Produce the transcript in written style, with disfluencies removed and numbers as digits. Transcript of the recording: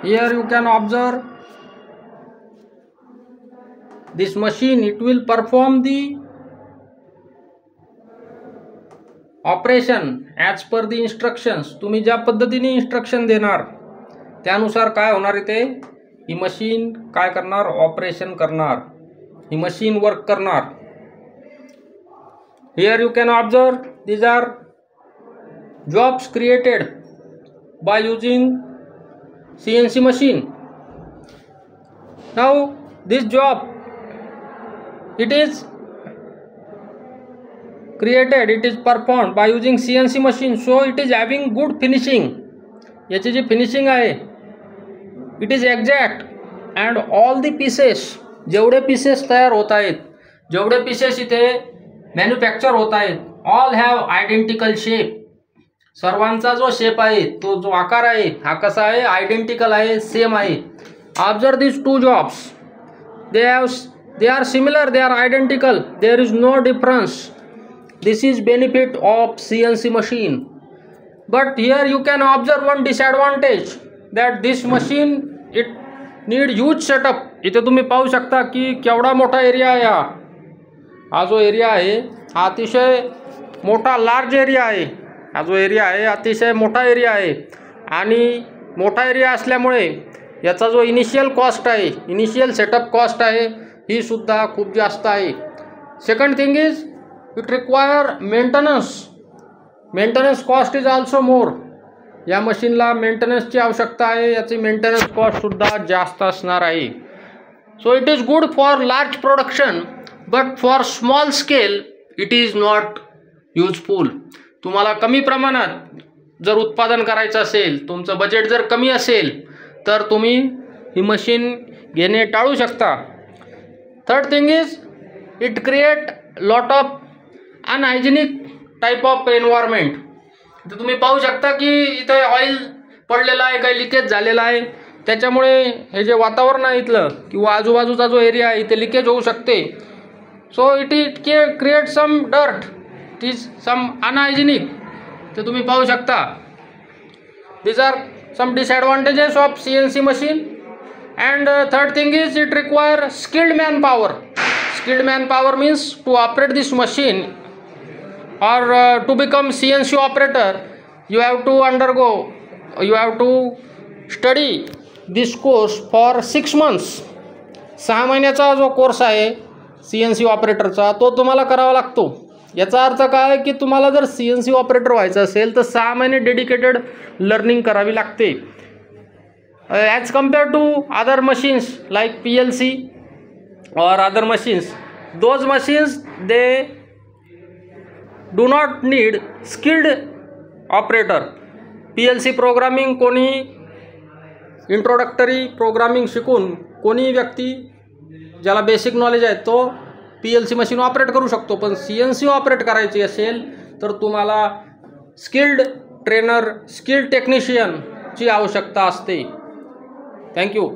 Here you can observe this machine. It will perform the operation as per the instructions. तुम्ही ज्या पद्धतीने instruction देणार त्यानुसार काय होणार इथे, ही मशीन काय करणार, ऑपरेशन करणार, ही मशीन वर्क करणार. Here you can observe these are jobs created by using CNC machine. Now this job, it is created, it is performed by using CNC machine, so it is having good finishing. याची जी finishing आहे it is exact and all the pieces, जेवढे pieces तयार होत आहेत, जेवढे pieces इथे manufacture होत आहेत, ऑल हॅव आयडेंटिकल शेप. सर्वांचा जो शेप आहे, तो जो आकार आहे, हा कसा आहे, आयडेंटिकल आहे, सेम आहे. Observe this two jobs, they are similar, they are identical, there is no difference. This is benefit of CNC machine. But here you can observe one disadvantage, that this machine it need huge setup. इथे तुम्ही पाहू शकता की केवढा मोठा area आहे. हा जो एरिया आहे हा अतिशय मोठा लार्ज एरिया आहे. हा जो एरिया आहे अतिशय मोठा एरिया आहे आणि मोठा एरिया असल्यामुळे याचा जो इनिशियल कॉस्ट आहे, इनिशियल सेटअप कॉस्ट आहे, ही सुद्धा खूप जास्त आहे. Second thing is it require maintenance cost is also more. या मशीनला मेंटेनन्सची आवश्यकता आहे, याची मेंटेनन्स कॉस्ट सुद्धा जास्त असणार आहे. So it is good for large production but for small scale it is not useful. तुम्हाला कमी प्रमाणात जर उत्पादन करायचं असेल, तुमचं बजेट जर कमी असेल, तर तुम्ही ही मशीन घेणे टाळू शकता. Third thing is it create lot of unhygienic type of environment. तर तुम्ही पाहू शकता की इथे ऑइल पडलेलं आहे, काही लिकेज झालेलं आहे, त्याच्यामुळे हे जे वातावरण आहे इथलं किंवा आजूबाजूचा जो एरिया आहे इथे लिकेज होऊ शकते. So it create some dirt, it is some unhygienic. तर तुम्ही पाहू शकता these are some disadvantages of CNC machine. And third thing is it require skilled manpower. Skilled manpower means to operate this machine or to become CNC operator you have to study this course for 6 months. 6 महिन्याचा जो course आहे CNC ऑपरेटरचा तो तुम्हाला करावा लागतो. याचा अर्थ काय की तुम्हाला जर CNC ऑपरेटर व्हायचं असेल तर 6 महिने डेडिकेटेड लर्निंग करावी लागते. As compare to other machines like PLC और other machines, those machines they do not need skilled operator. PLC programming कोणी इंट्रोडक्टरी प्रोग्रामिंग शिकून कोणी व्यक्ती ज्याला बेसिक नॉलेज आहे तो PLC मशीन ऑपरेट करू शकतो. पण CNC ऑपरेट करायची असेल तर तुम्हाला स्किल्ड ट्रेनर, स्किल्ड टेक्निशियनची आवश्यकता असते. थँक्यू.